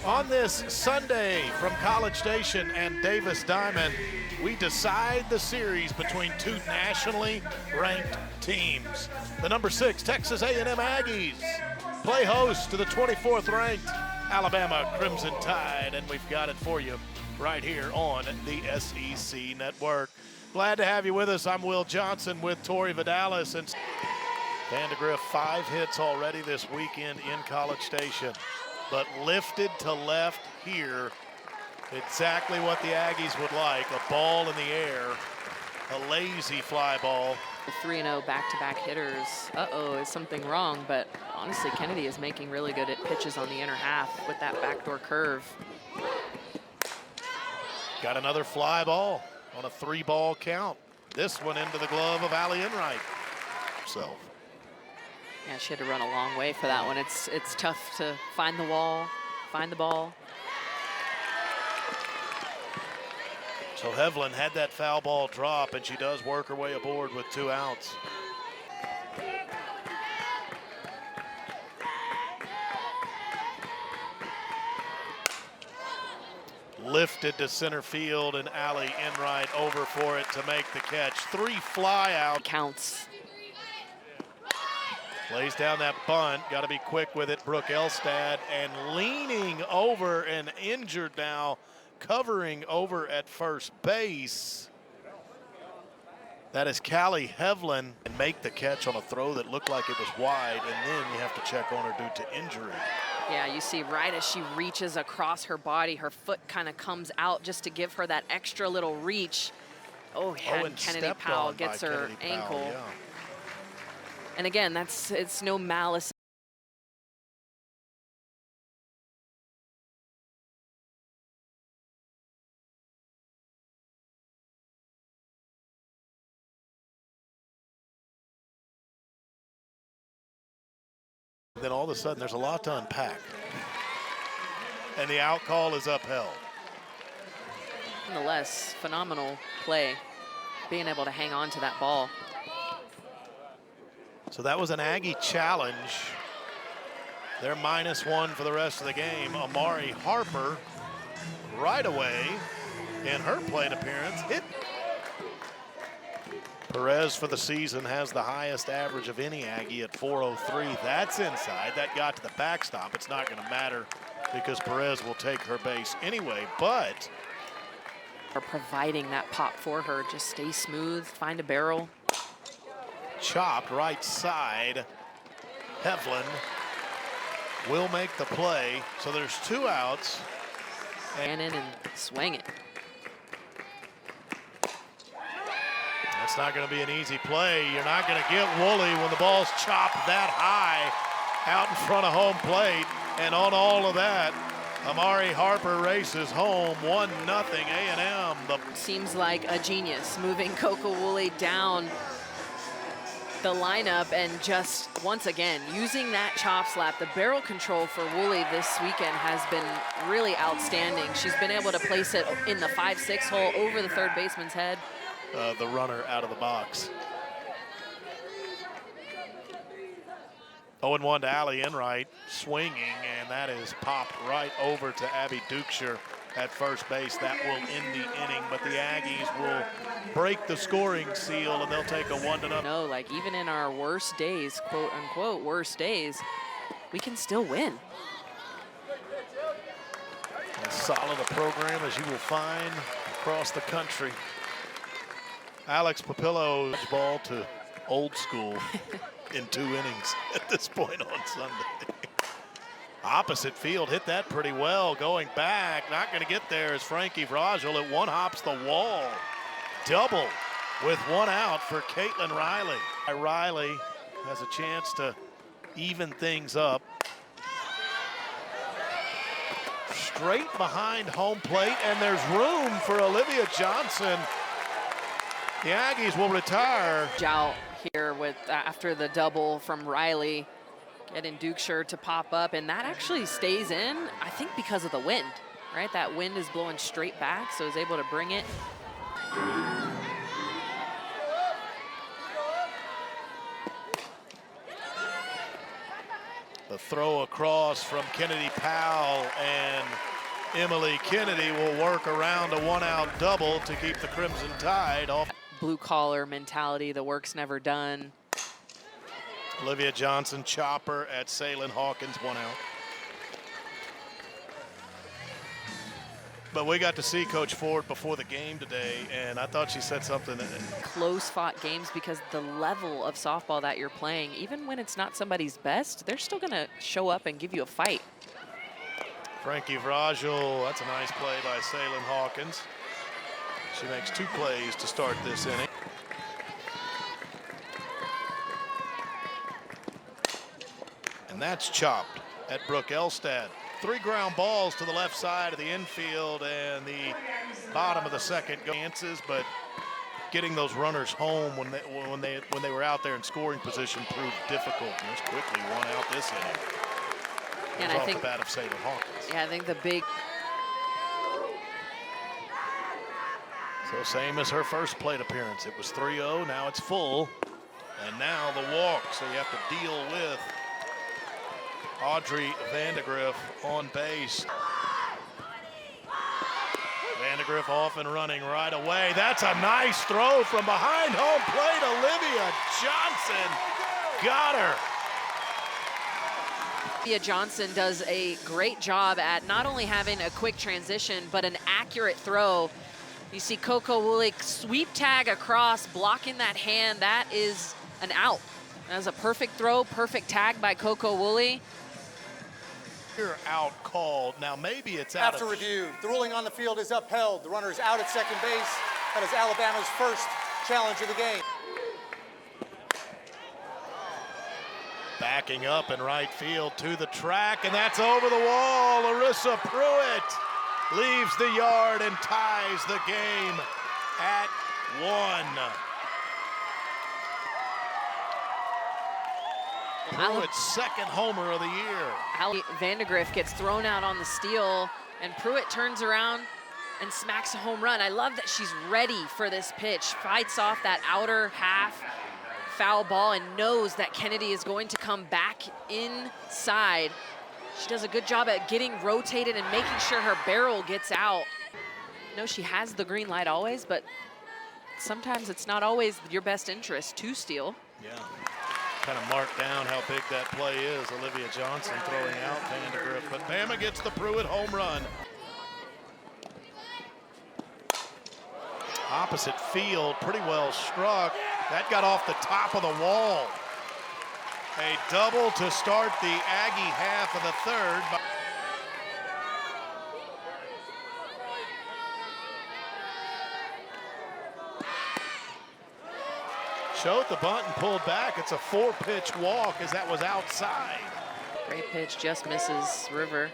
On this Sunday from College Station and Davis Diamond, we decide the series between two nationally ranked teams. The number 6 Texas A&M Aggies play host to the 24th ranked Alabama Crimson Tide, and we've got it for you right here on the SEC Network. Glad to have you with us. I'm Will Johnson with Tori Vidalis, and Vandegrift 5 hits already this weekend in College Station, but lifted to left here. Exactly what the Aggies would like, a ball in the air, a lazy fly ball. 3-0 back-to-back hitters. Is something wrong? But honestly, Kennedy is making really good pitches on the inner half with that backdoor curve. Got another fly ball on a 3-ball count. This one into the glove of Allie Enright. Yeah, she had to run a long way for that one. It's tough to find the wall, find the ball. So Hovland had that foul ball drop, and she does work her way aboard with 2 outs. Lifted to center field, and Allie Enright over for it to make the catch. 3 fly out. Counts. Lays down that bunt, got to be quick with it. Brooke Elstad, and leaning over and injured now, covering over at first base. That is Callie Hovland, and make the catch on a throw that looked like it was wide, and then you have to check on her due to injury. Yeah, you see right as she reaches across her body, her foot kind of comes out just to give her that extra little reach. Oh, yeah, and Kennedy Powell gets her ankle. Yeah. And again, it's no malice. Then all of a sudden, there's a lot to unpack. And the out call is upheld. Nonetheless, phenomenal play, being able to hang on to that ball. So that was an Aggie challenge. They're -1 for the rest of the game. Amari Harper, right away, in her plate appearance, hit. Perez for the season has the highest average of any Aggie at 403. That's inside. That got to the backstop. It's not going to matter because Perez will take her base anyway, but are providing that pop for her. Just stay smooth, find a barrel. Chopped right side. Hovland will make the play. So there's 2 outs. And in and swing it. That's not going to be an easy play. You're not going to get Woolley when the ball's chopped that high out in front of home plate. And on all of that, Amari Harper races home 1-0 A&M. Seems like a genius moving Coco Woolley down the lineup and just once again using that chop slap. The barrel control for Woolley this weekend has been really outstanding. She's been able to place it in the 5-6 hole over the third baseman's head. The runner out of the box. 0-1 to Allie Enright, swinging, and that is popped right over to Abby Dukeshire at first base. That will end the inning, but the Aggies will break the scoring seal, and they'll take a 1-0. No, like even in our worst days, quote unquote worst days, we can still win. As solid a program as you will find across the country. Alex Papillo's ball to old school in 2 innings at this point on Sunday. Opposite field, hit that pretty well. Going back, not going to get there is Frankie Vrajel. It one-hops the wall. Double with 1 out for Caitlin Riley. Riley has a chance to even things up. Straight behind home plate, and there's room for Olivia Johnson. The Aggies will retire. Out here with after the double from Riley, getting Dukeshire to pop up, and that actually stays in, I think because of the wind, right? That wind is blowing straight back, so is able to bring it. The throw across from Kennedy Powell, and Emily Kennedy will work around a one-out double to keep the Crimson Tide off. Blue collar mentality, the work's never done. Olivia Johnson chopper at Salin Hawkins, 1 out. But we got to see Coach Ford before the game today, and I thought she said something. Close fought games, because the level of softball that you're playing, even when it's not somebody's best, they're still gonna show up and give you a fight. Frankie Vrajel, that's a nice play by Salin Hawkins. She makes 2 plays to start this inning. And that's chopped at Brooke Elstad. 3 ground balls to the left side of the infield and the bottom of the second chances, but getting those runners home when they were out there in scoring position proved difficult. And there's quickly 1 out this inning. And off I think the bat of Salin Hawkins. Yeah, I think the big. So same as her first plate appearance. It was 3-0, now it's full. And now the walk, so you have to deal with Audrey Vandegrift on base. Vandegrift off and running right away. That's a nice throw from behind home plate. Olivia Johnson got her. Olivia Johnson does a great job at not only having a quick transition, but an accurate throw. You see Coco Woolley sweep tag across, blocking that hand. That is an out. That was a perfect throw, perfect tag by Coco Woolley. You're out called. Now maybe it's out After review, the ruling on the field is upheld. The runner is out at second base. That is Alabama's first challenge of the game. Backing up in right field to the track, and that's over the wall. Larissa Pruitt leaves the yard and ties the game at 1. Pruitt's second homer of the year. Ali Vandegrift gets thrown out on the steal, and Pruitt turns around and smacks a home run. I love that she's ready for this pitch, fights off that outer half foul ball and knows that Kennedy is going to come back inside. She does a good job at getting rotated and making sure her barrel gets out. No, she has the green light always, but sometimes it's not always your best interest to steal. Yeah, kind of marked down how big that play is. Olivia Johnson throwing out Vandegrift, but Bama gets the Pruitt home run. Opposite field, pretty well struck. That got off the top of the wall. A double to start the Aggie half of the third. Showed the bunt and pulled back. It's a 4-pitch walk as that was outside. Great pitch, just misses River.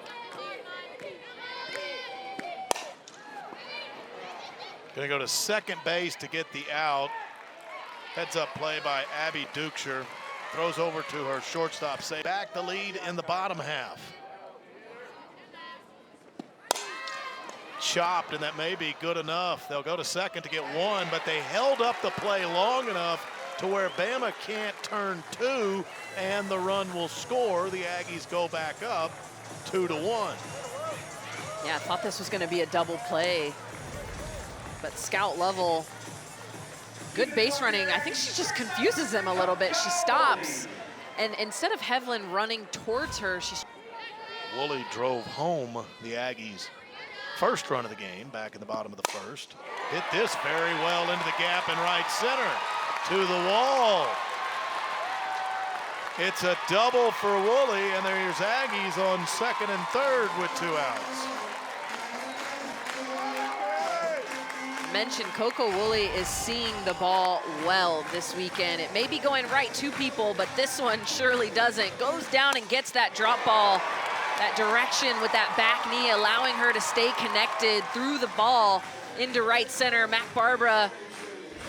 Gonna go to second base to get the out. Heads up play by Abby Dukeshire. Throws over to her shortstop. Say back the lead in the bottom half. Chopped, and that may be good enough. They'll go to second to get 1, but they held up the play long enough to where Bama can't turn 2, and the run will score. The Aggies go back up 2-1. Yeah, I thought this was going to be a double play, but Scout Lovell, good base running. I think she just confuses them a little bit. She stops, and instead of Hevlin running towards her, she's... Woolley drove home the Aggies' first run of the game back in the bottom of the first. Hit this very well into the gap in right center. To the wall. It's a double for Woolley, and there's Aggies on second and third with 2 outs. Mentioned Coco Woolley is seeing the ball well this weekend. It may be going right to people, but this one surely doesn't. Goes down and gets that drop ball, that direction with that back knee, allowing her to stay connected through the ball into right center. Mac Barbara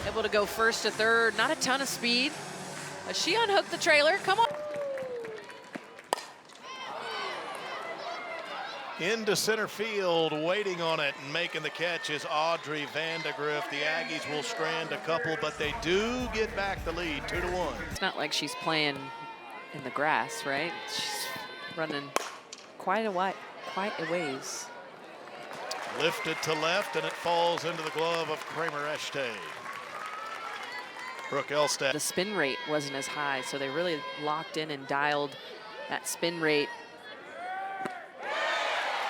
able to go first to third. Not a ton of speed, but she unhooked the trailer. Come on. Into center field, waiting on it and making the catch is Audrey Vandegrift. The Aggies will strand a couple, but they do get back the lead 2-1. It's not like she's playing in the grass, right? She's running quite a ways. Lifted to left, and it falls into the glove of Kramer Echte. Brooke Elstad. The spin rate wasn't as high, so they really locked in and dialed that spin rate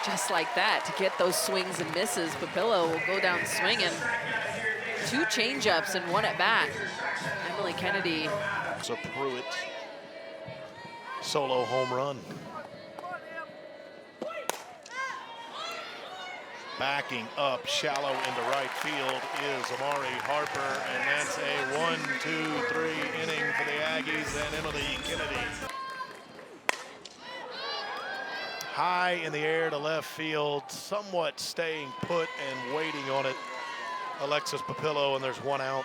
just like that to get those swings and misses. Papillo will go down swinging. 2 changeups and 1 at bat. Emily Kennedy. So Pruitt, solo home run. Backing up shallow into right field is Amari Harper, and that's a 1-2-3 inning for the Aggies and Emily Kennedy. High in the air to left field, somewhat staying put and waiting on it. Alexis Papillo, and there's 1 out.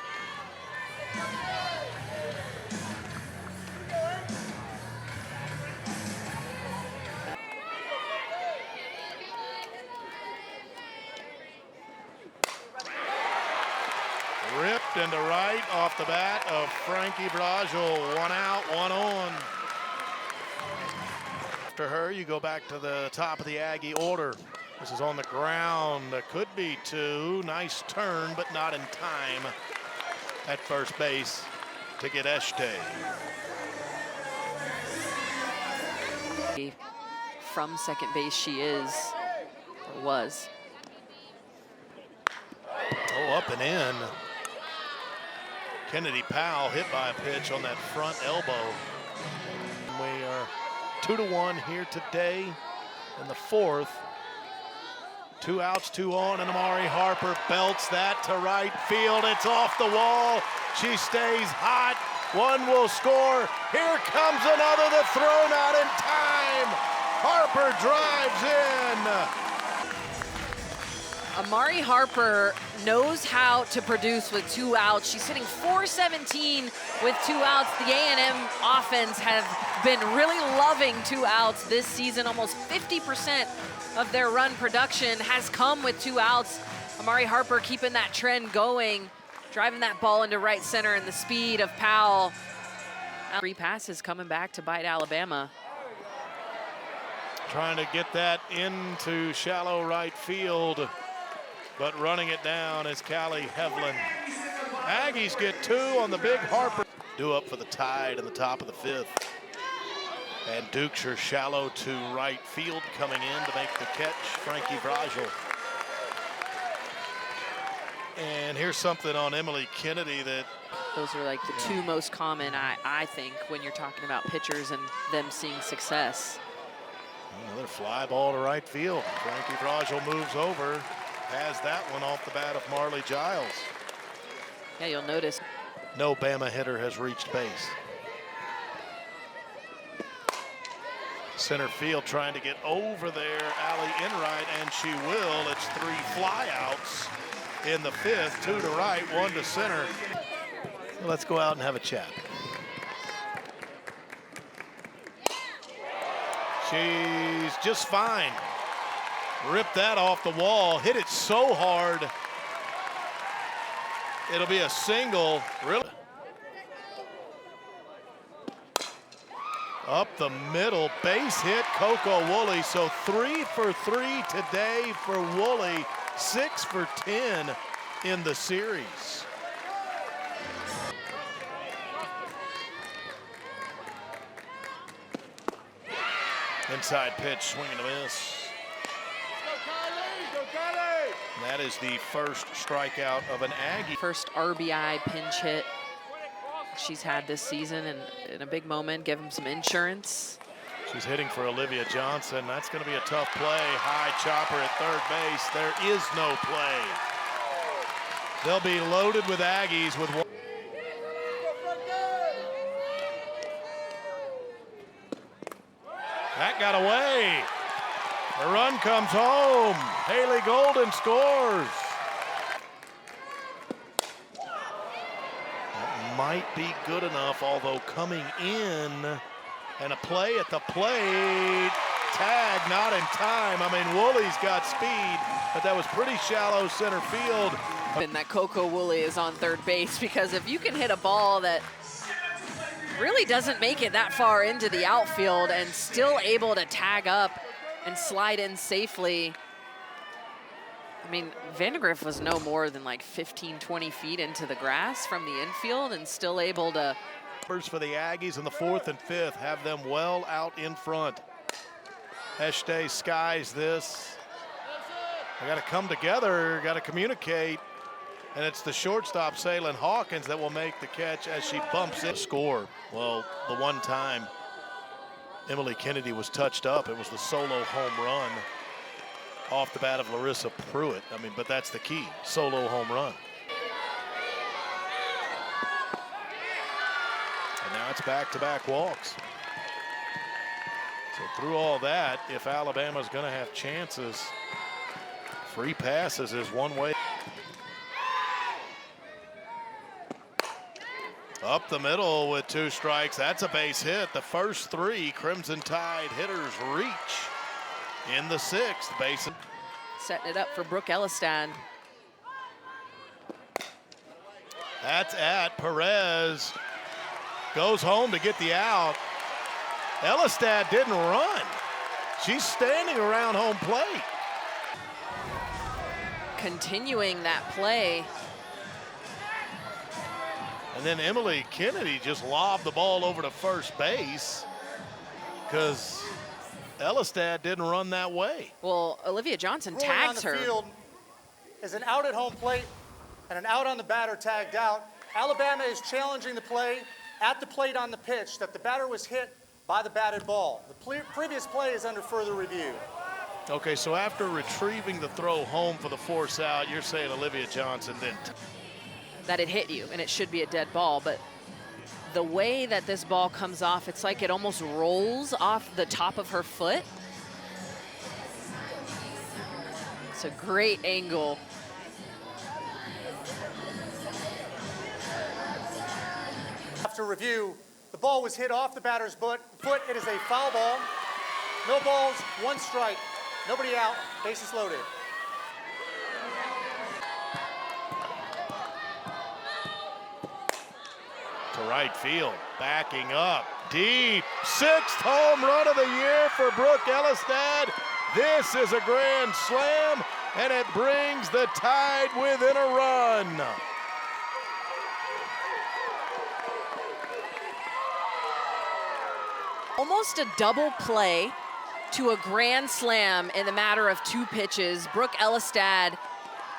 Ripped into right off the bat of Frankie Brajol. 1 out, 1 on. After her, you go back to the top of the Aggie order. This is on the ground. Could be 2. Nice turn, but not in time at first base to get Echte. From second base she is, or was. Oh, up and in. Kennedy Powell hit by a pitch on that front elbow. We are 2-1 here today in the 4th. 2 outs, 2 on, and Amari Harper belts that to right field. It's off the wall. She stays hot. 1 will score. Here comes another. The throw not in time. Harper drives in. Amari Harper knows how to produce with 2 outs. She's hitting .417 with 2 outs. The A&M offense have been really loving 2 outs this season. Almost 50% of their run production has come with 2 outs. Amari Harper keeping that trend going, driving that ball into right center, and the speed of Powell. 3 passes coming back to bite Alabama. Trying to get that into shallow right field, but running it down is Callie Hevlin. Aggies get 2 on the big Harper. Due up for the Tide in the top of the 5th. And Dukeshire shallow to right field coming in to make the catch, Frankie Brajol. And here's something on Emily Kennedy that... Those are like the 2 most common, I think, when you're talking about pitchers and them seeing success. Another fly ball to right field. Frankie Brajol moves over, has that one off the bat of Marley Giles. Yeah, you'll notice. No Bama hitter has reached base. Center field trying to get over there, Allie Enright, and she will. It's 3 flyouts in the 5th, 2 to right, 1 to center. Let's go out and have a chat. She's just fine. Ripped that off the wall, hit it so hard. It'll be a single, really. Up the middle, base hit, Coco Woolley. So 3 for 3 today for Woolley, 6 for 10 in the series. Inside pitch, swing and a miss. That is the first strikeout of an Aggie. First RBI pinch hit she's had this season, and in a big moment, give him some insurance. She's hitting for Olivia Johnson. That's going to be a tough play. High chopper at third base. There is no play. They'll be loaded with Aggies with 1. That got away. The run comes home. Haley Golden scores. That might be good enough, although coming in and a play at the plate. Tag not in time. I mean, Woolley's got speed, but that was pretty shallow center field. And that Coco Woolley is on third base, because if you can hit a ball that really doesn't make it that far into the outfield and still able to tag up and slide in safely. I mean, Vandegrift was no more than like 15, 20 feet into the grass from the infield and still able to. For the Aggies in the 4th and 5th have them well out in front. Eshte skies this. They got to come together, got to communicate. And it's the shortstop, Salin Hawkins, that will make the catch as she bumps in. Score. Well, the one time Emily Kennedy was touched up, it was the solo home run off the bat of Larissa Pruitt. I mean, but that's the key, solo home run. And now it's back-to-back walks. So through all that, if Alabama's going to have chances, free passes is one way. Up the middle with 2 strikes. That's a base hit. The first 3 Crimson Tide hitters reach in the 6th. Base. Setting it up for Brooke Elistad. That's at Perez. Goes home to get the out. Elistad didn't run. She's standing around home plate. Continuing that play. And then Emily Kennedy just lobbed the ball over to first base because Elistad didn't run that way. Well, Olivia Johnson Ruling tags on the her. field is an out at home plate and an out on the batter tagged out. Alabama is challenging the play at the plate on the pitch that the batter was hit by the batted ball. The previous play is under further review. Okay, so after retrieving the throw home for the force out, you're saying Olivia Johnson didn't. That it hit you and it should be a dead ball, but the way that this ball comes off, it's like it almost rolls off the top of her foot. It's a great angle. After review, the ball was hit off the batter's foot. It is a foul ball. No balls, 1 strike. Nobody out, bases loaded. To right field, backing up, deep, 6th home run of the year for Brooke Elistad. This is a grand slam, and it brings the Tide within a run. Almost a double play to a grand slam in the matter of 2 pitches. Brooke Elistad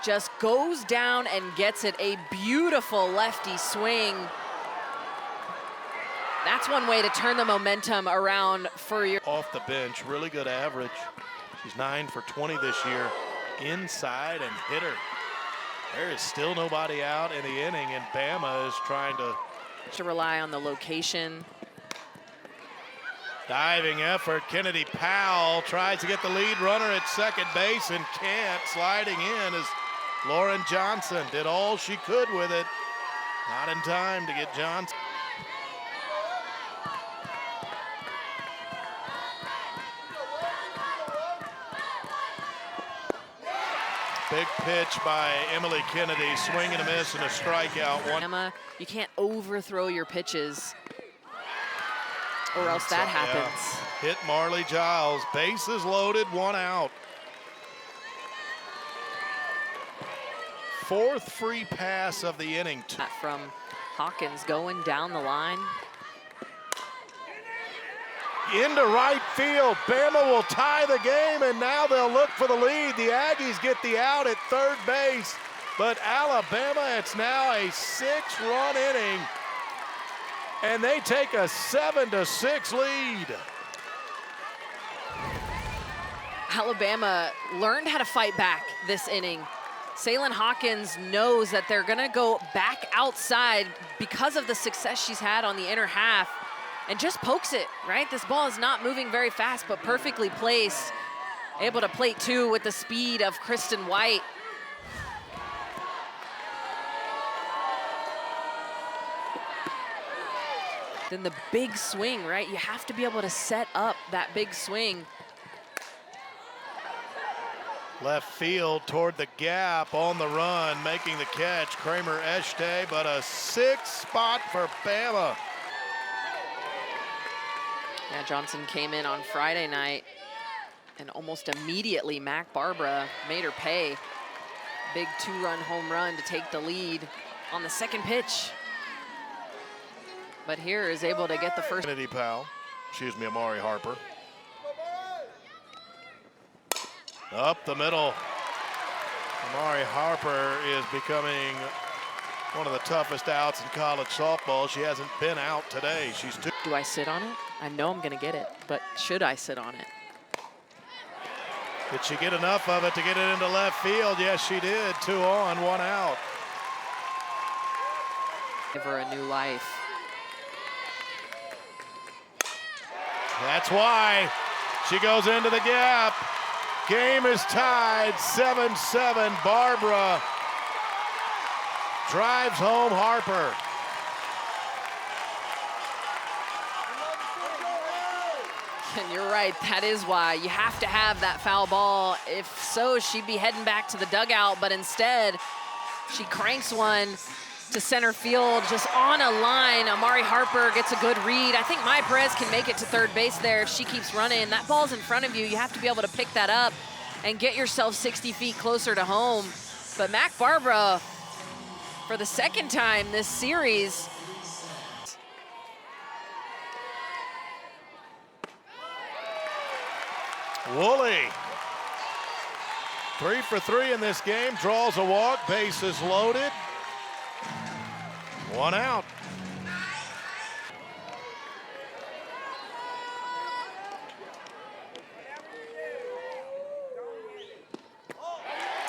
just goes down and gets it. A beautiful lefty swing. That's one way to turn the momentum around for your. Off the bench, really good average. She's 9 for 20 this year. Inside and hit her. There is still nobody out in the inning, and Bama is trying To rely on the location. diving effort. Kennedy Powell tries to get the lead runner at second base and can't. Sliding in is Lauren Johnson. Did all she could with it. Not in time to get Johnson. Big pitch by Emily Kennedy, swing and a miss and a strikeout. Emma, you can't overthrow your pitches or else that happens. Yeah. Hit Marley Giles, bases loaded, 1 out. 4th free pass of the inning. From Hawkins going down the line. Into right field. Bama will tie the game, and now they'll look for the lead. The Aggies get the out at third base, but Alabama, it's now a 6-run inning, and they take a 7-6 lead. Alabama learned how to fight back this inning. Salin Hawkins knows that they're gonna go back outside because of the success she's had on the inner half, and just pokes it, right? This ball is not moving very fast, but perfectly placed. Able to plate 2 with the speed of Kristen White. Then the big swing, right? You have to be able to set up that big swing. Left field toward the gap, on the run, making the catch, Kramer Eshte, but a 6th spot for Bama. Yeah, Johnson came in on Friday night, and almost immediately Mac Barbara made her pay. Big 2-run home run to take the lead on the second pitch. But here is able to get the first. Kennedy Powell, Amari Harper. Up the middle. Amari Harper is becoming one of the toughest outs in college softball. She hasn't been out today. She's two. Do I sit on it? I know I'm gonna get it, but should I sit on it? Did she get enough of it to get it into left field? Yes, she did. 2 on, 1 out. Give her a new life. That's why she goes into the gap. Game is tied, 7-7. Barbara drives home Harper. And you're right, that is why you have to have that foul ball. If so, she'd be heading back to the dugout, but instead, she cranks one to center field, just on a line. Amari Harper gets a good read. I think Maya Perez can make it to third base there if she keeps running. That ball's in front of you. You have to be able to pick that up and get yourself 60 feet closer to home. But Mac Barbara, for the second time this series, Woolley, 3 for 3 in this game, draws a walk, bases loaded. 1 out.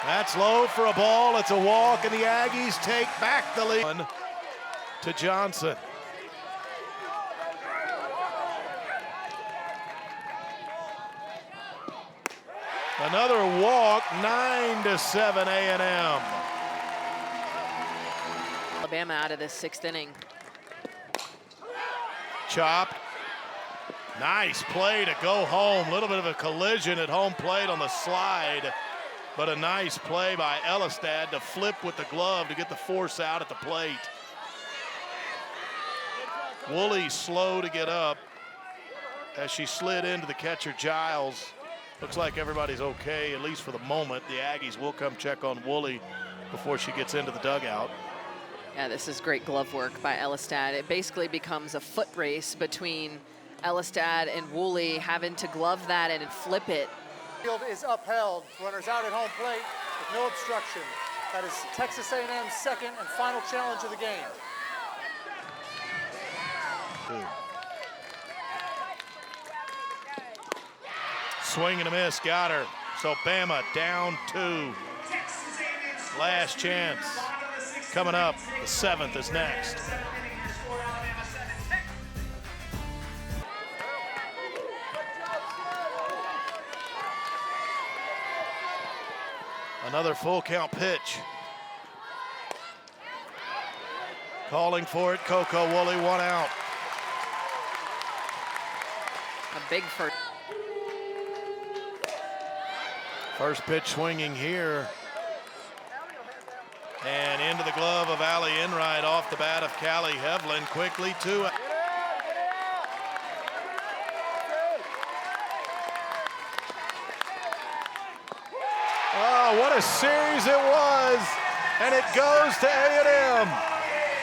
That's low for a ball. It's a walk, and the Aggies take back the lead to Johnson. Another walk, 9-7 A&M. Alabama out of this 6th inning. Chopped. Nice play to go home. A little bit of a collision at home plate on the slide, but a nice play by Elistad to flip with the glove to get the force out at the plate. Woolley slow to get up as she slid into the catcher Giles. Looks like everybody's okay, at least for the moment. The Aggies will come check on Woolley before she gets into the dugout. Yeah, this is great glove work by Elistad. It basically becomes a foot race between Elistad and Woolley, having to glove that and flip it. Field is upheld. Runners out at home plate with no obstruction. That is Texas A&M's second and final challenge of the game. Swing and a miss, got her. So Bama down 2. Last chance. Coming up, the 7th is next. Another full count pitch. Calling for it, Coco Woolley, 1 out. A big first. First pitch swinging here. And into the glove of Allie Enright off the bat of Callie Hevlin. Quickly 2 out. Oh, what a series it was. And it goes to A&M.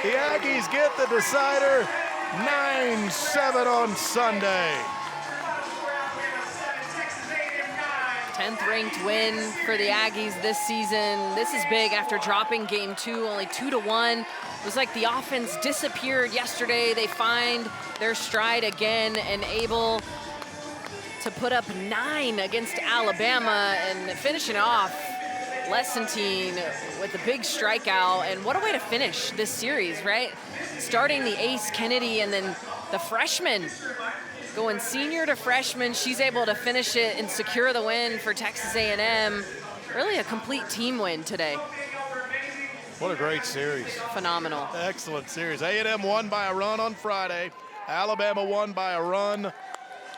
The Aggies get the decider, 9-7 on Sunday. 10th ranked win for the Aggies this season. This is big after dropping game 2, only 2-1. It was like the offense disappeared yesterday. They find their stride again and able to put up 9 against Alabama, and finishing off Lessentine with a big strikeout. And what a way to finish this series, right? Starting the ace Kennedy, and then the freshman going senior to freshman. She's able to finish it and secure the win for Texas A&M. Really a complete team win today. What a great series. Phenomenal. Excellent series. A&M won by a run on Friday. Alabama won by a run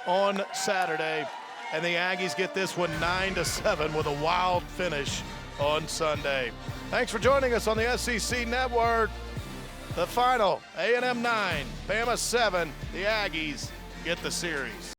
on Saturday. And the Aggies get this one 9-7 with a wild finish on Sunday. Thanks for joining us on the SEC Network. The final, A&M 9, Bama 7, the Aggies get the series.